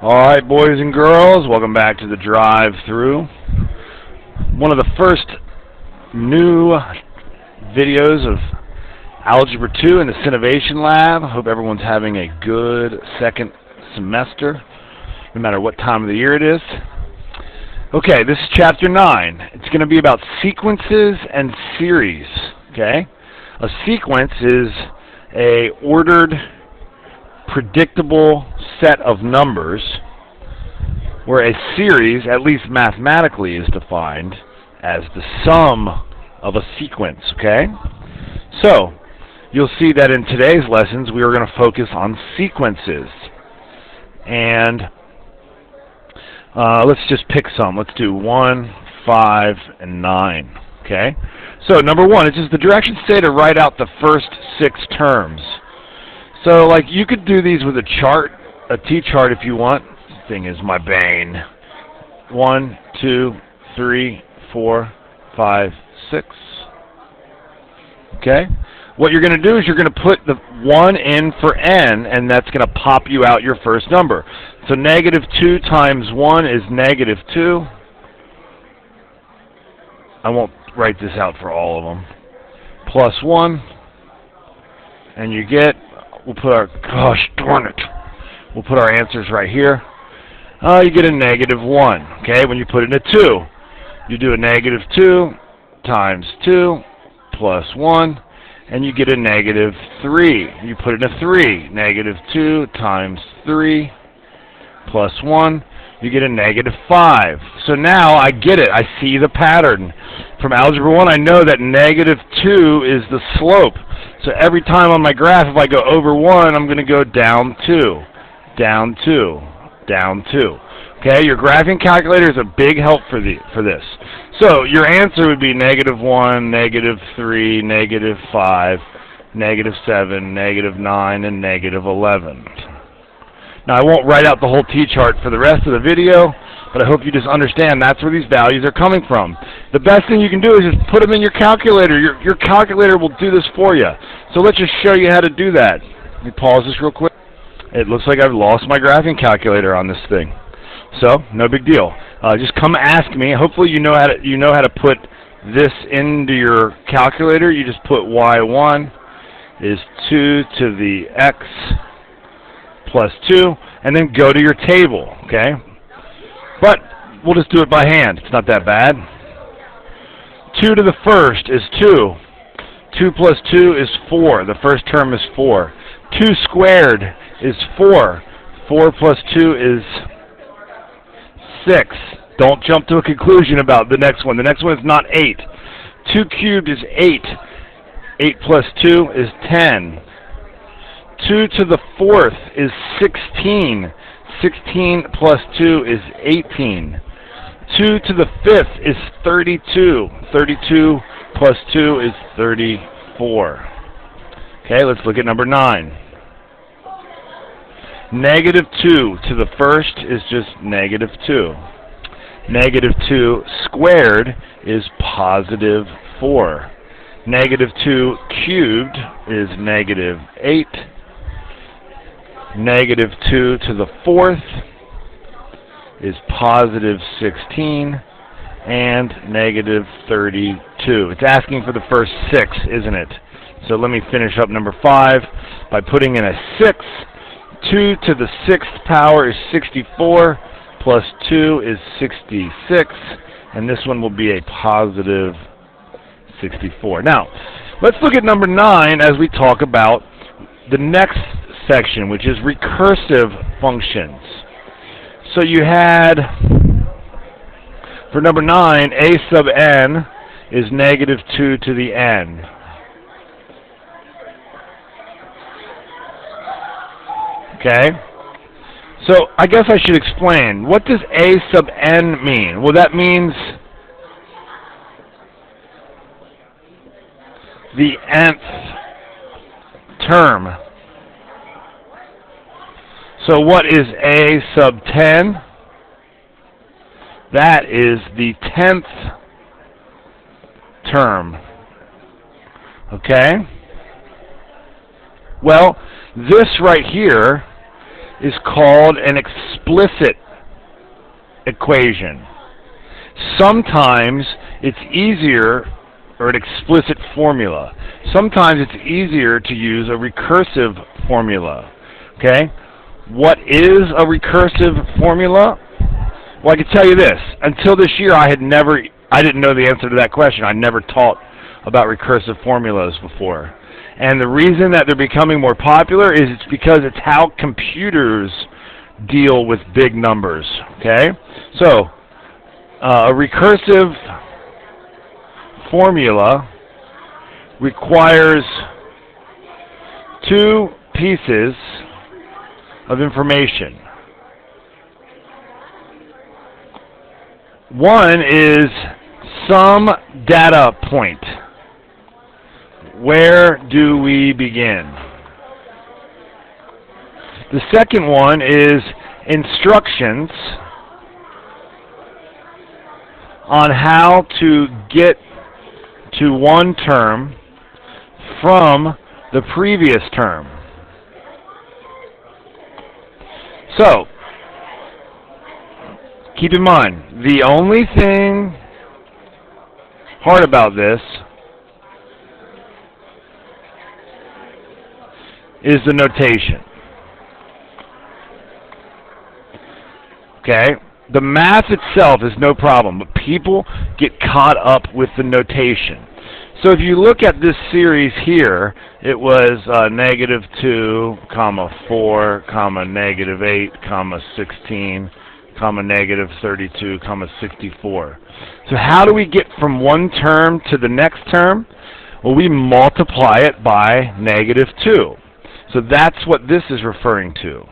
Alright, boys and girls, welcome back to the drive-through. One of the first new videos of Algebra 2 in the Cinovation Lab. Hope everyone's having a good second semester, no matter what time of the year it is. Okay, this is Chapter 9. It's going to be about sequences and series. Okay? A sequence is a ordered, predictable set of numbers, where a series, at least mathematically, is defined as the sum of a sequence. Okay? So, you'll see that in today's lessons we are going to focus on sequences. And let's just pick some. Let's do 1, 5, and 9. Okay? So, number 1, it's just the directions say to write out the first 6 terms. So, like, you could do these with a chart, a T-chart if you want. This thing is my bane. 1, 2, 3, 4, 5, 6. Okay? What you're going to do is you're going to put the 1 in for n, and that's going to pop you out your first number. So negative 2 times 1 is negative 2. I won't write this out for all of them. Plus 1, and you get, we'll put our, gosh darn it, we'll put our answers right here. You get a negative 1. Okay, when you put in a 2, you do a negative 2 times 2 plus 1, and you get a negative 3. You put in a 3. Negative 2 times 3 plus 1, you get a negative 5. So now I get it. I see the pattern. From Algebra 1, I know that negative 2 is the slope. So every time on my graph, if I go over 1, I'm going to go down 2, down 2, down 2. Okay, your graphing calculator is a big help for this. So your answer would be negative 1, negative 3, negative 5, negative 7, negative 9, and negative 11. Now I won't write out the whole T-chart for the rest of the video, but I hope you just understand that's where these values are coming from. The best thing you can do is just put them in your calculator. Your calculator will do this for you. So let's just show you how to do that. Let me pause this real quick. It looks like I've lost my graphing calculator on this thing. So, no big deal. Just come ask me. Hopefully you know how to put this into your calculator. You just put y1 is 2 to the x plus 2, and then go to your table, okay? But we'll just do it by hand. It's not that bad. 2 to the first is 2. 2 plus 2 is 4. The first term is 4. 2 squared is 4. 4 plus 2 is 6. Don't jump to a conclusion about the next one. The next one is not 8. 2 cubed is 8. 8 plus 2 is 10. 2 to the fourth is 16. 16 plus 2 is 18. 2 to the fifth is 32. 32 plus 2 is 34. Okay, let's look at number 9. Negative 2 to the first is just negative 2. Negative 2 squared is positive 4. Negative 2 cubed is negative 8. Negative 2 to the fourth is positive 16. And negative 32. It's asking for the first 6, isn't it? So let me finish up number 5 by putting in a 6. 2 to the 6th power is 64, plus 2 is 66, and this one will be a positive 64. Now, let's look at number 9 as we talk about the next section, which is recursive functions. So you had, for number 9, a sub n is negative 2 to the n. Okay, so I guess I should explain. What does a sub n mean? Well, that means the nth term. So what is a sub 10? That is the 10th term. Okay? Well, this right here is called an explicit equation. Sometimes it's easier, or an explicit formula. Sometimes it's easier to use a recursive formula. Okay? What is a recursive formula? Well, I can tell you this. Until this year, I didn't know the answer to that question. I never taught about recursive formulas before. And the reason that they're becoming more popular is it's because it's how computers deal with big numbers. Okay? So, a recursive formula requires two pieces of information. One is some data point. Where do we begin? The second one is instructions on how to get to one term from the previous term. So, keep in mind, the only thing hard about this is the notation. Okay? The math itself is no problem, but people get caught up with the notation. So if you look at this series here, it was -2, 4, -8, 16, -32, 64. So how do we get from one term to the next term? Well, we multiply it by -2. So that's what this is referring to.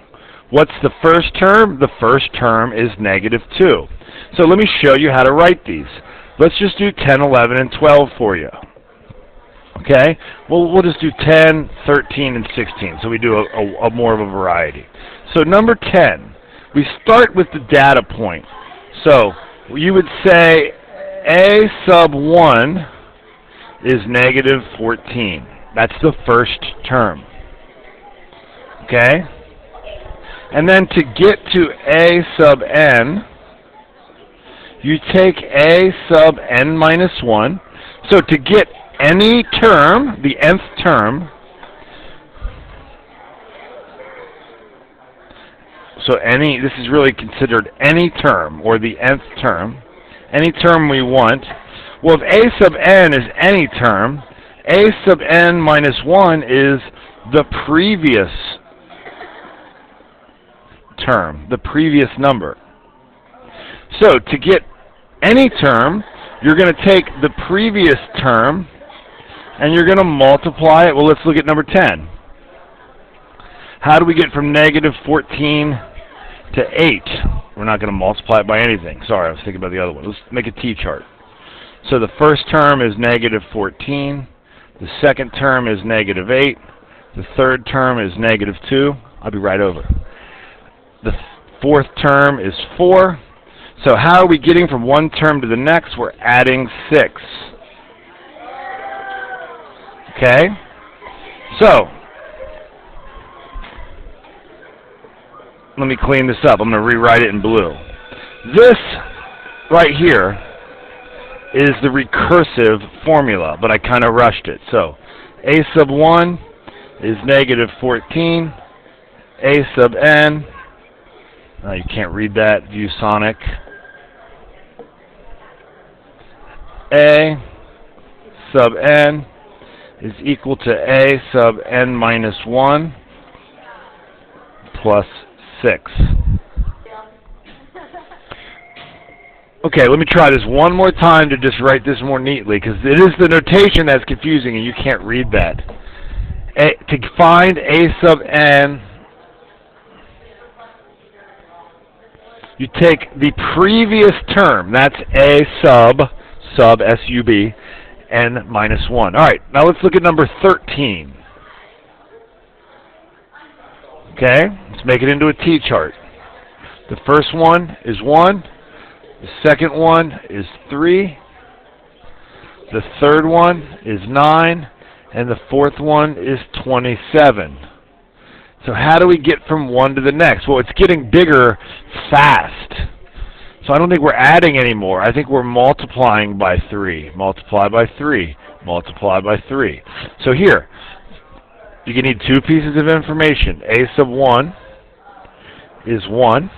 What's the first term? The first term is -2. So let me show you how to write these. Let's just do 10, 11, and 12 for you. Okay? Well, we'll just do 10, 13, and 16. So we do a more of a variety. So number 10, we start with the data point. So you would say A sub 1 is -14. That's the first term. Okay? And then to get to A sub n, you take A sub n minus 1. So to get any term, the nth term, so this is really considered any term, or the nth term, any term we want. Well, if A sub n is any term, A sub n minus 1 is the previous term, the previous number. So to get any term, you're going to take the previous term and you're going to multiply it. Well, let's look at number 10. How do we get from -14 to 8? We're not going to multiply it by anything. Sorry, I was thinking about the other one. Let's make a t-chart. So the first term is -14. The second term is -8. The third term is -2. I'll be right over. The fourth term is 4. So how are we getting from one term to the next? We're adding 6. Okay? So, let me clean this up. I'm going to rewrite it in blue. This right here is the recursive formula, but I kind of rushed it. So, A sub 1 is -14. A sub n, you can't read that, ViewSonic. A sub n is equal to A sub n minus 1 plus 6. Okay, let me try this one more time to just write this more neatly, because it is the notation that's confusing and you can't read that. To find A sub n, you take the previous term, that's A sub S-U-B, n minus 1. All right, now let's look at number 13. Okay, let's make it into a t-chart. The first one is 1. The second one is 3. The third one is 9. And the fourth one is 27. So how do we get from one to the next? Well, it's getting bigger fast. So I don't think we're adding anymore. I think we're multiplying by 3. Multiply by 3. Multiply by 3. So here, you can need two pieces of information. A sub 1 is 1.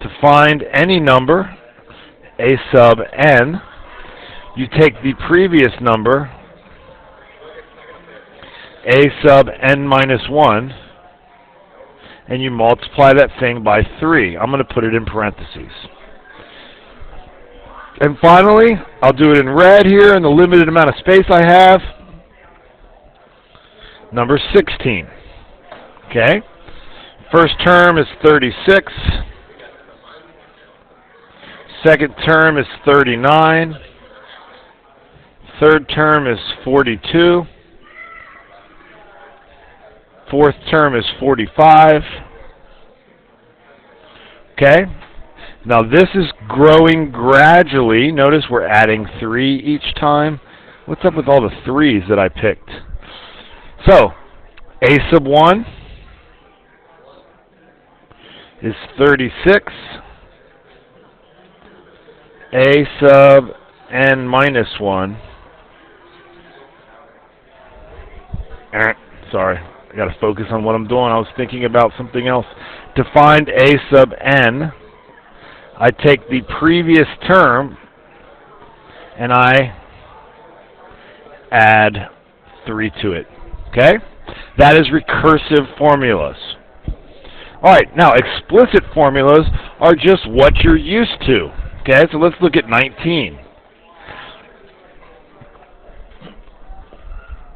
To find any number, a sub n, you take the previous number, a sub n minus 1, and you multiply that thing by 3. I'm going to put it in parentheses. And finally, I'll do it in red here in the limited amount of space I have. Number 16. Okay? First term is 36. Second term is 39. Third term is 42. Fourth term is 45. Okay? Now this is growing gradually. Notice we're adding 3 each time. What's up with all the 3s that I picked? So, a sub 1 is 36. A sub n minus 1. Sorry, I got to focus on what I'm doing. I was thinking about something else. To find a sub n, I take the previous term and I add 3 to it. Okay? That is recursive formulas. Alright, now explicit formulas are just what you're used to. Okay, so let's look at 19.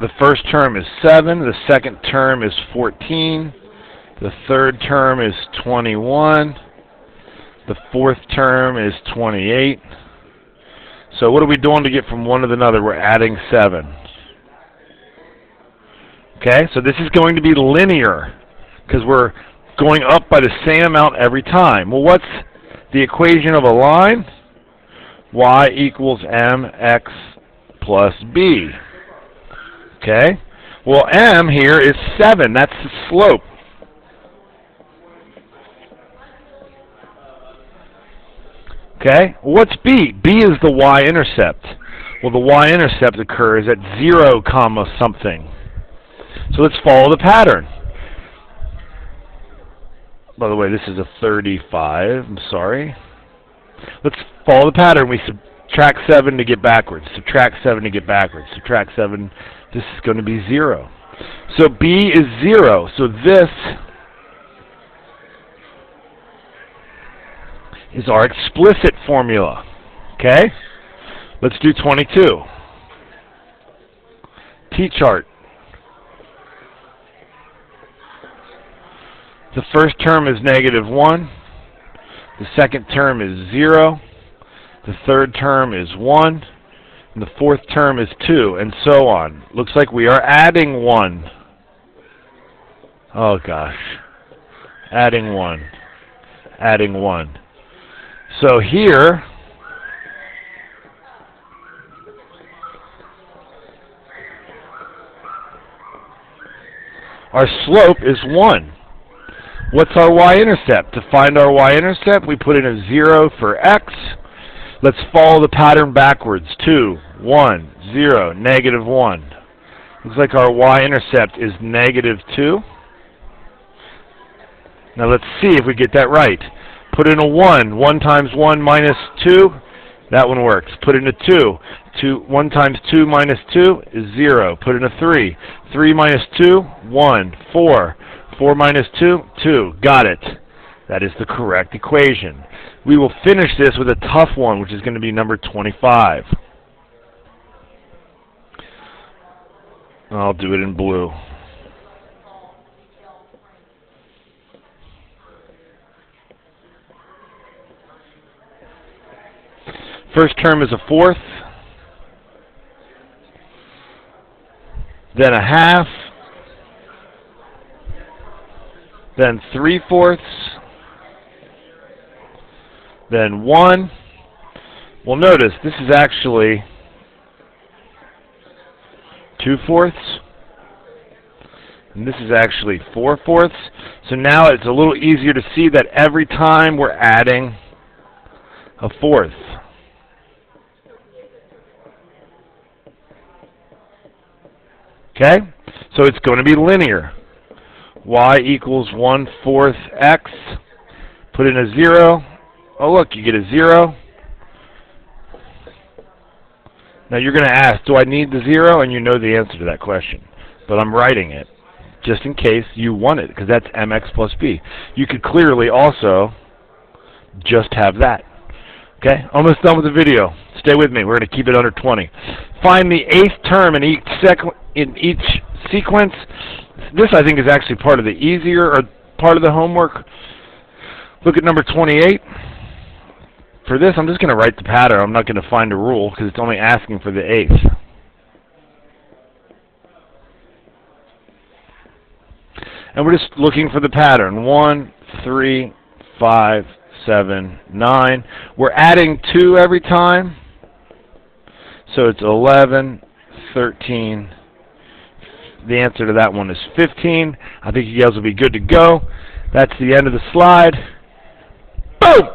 The first term is 7, the second term is 14, the third term is 21, the fourth term is 28. So what are we doing to get from one to another? We're adding 7. Okay, so this is going to be linear because we're going up by the same amount every time. Well, what's the equation of a line? Y equals mx plus b. Okay? Well, m here is 7. That's the slope. Okay? What's b? b is the y-intercept. Well, the y-intercept occurs at 0, comma something. So let's follow the pattern. By the way, this is a 35. I'm sorry. Let's follow the pattern. We subtract 7 to get backwards. Subtract 7 to get backwards. Subtract 7. This is going to be 0. So b is 0. So this is our explicit formula. Okay? Let's do 22. T-chart. The first term is -1. The second term is 0. The third term is 1. And the fourth term is 2, and so on. Looks like we are adding 1. Oh gosh. Adding 1. Adding 1. So here, our slope is 1. What's our y-intercept? To find our y-intercept, we put in a 0 for x. Let's follow the pattern backwards. 2, 1, 0, -1. Looks like our y-intercept is -2. Now let's see if we get that right. Put in a 1. 1 times 1 minus 2. That one works. Put in a 2. 1 times 2 minus 2 is 0. Put in a 3. 3 minus 2, 1. 4. 4 minus 2, 2. Got it. That is the correct equation. We will finish this with a tough one, which is going to be number 25. I'll do it in blue. First term is a fourth, then a half, then 3/4, then 1. Well, notice this is actually 2/4. And this is actually 4/4. So now it's a little easier to see that every time we're adding a fourth. Okay? So it's going to be linear. Y equals 1/4 x. Put in a 0. Oh, look, you get a 0. Now you're going to ask, do I need the 0? And you know the answer to that question. But I'm writing it just in case you want it, because that's mx plus b. You could clearly also just have that. Okay, almost done with the video. Stay with me. We're going to keep it under 20. Find the 8th term in each sequence. This, I think, is actually part of the easier or part of the homework. Look at number 28. For this, I'm just going to write the pattern. I'm not going to find a rule because it's only asking for the 8th. And we're just looking for the pattern. 1, 3, 5, 7, 9. We're adding 2 every time. So it's 11, 13. The answer to that one is 15. I think you guys will be good to go. That's the end of the slide. Boom!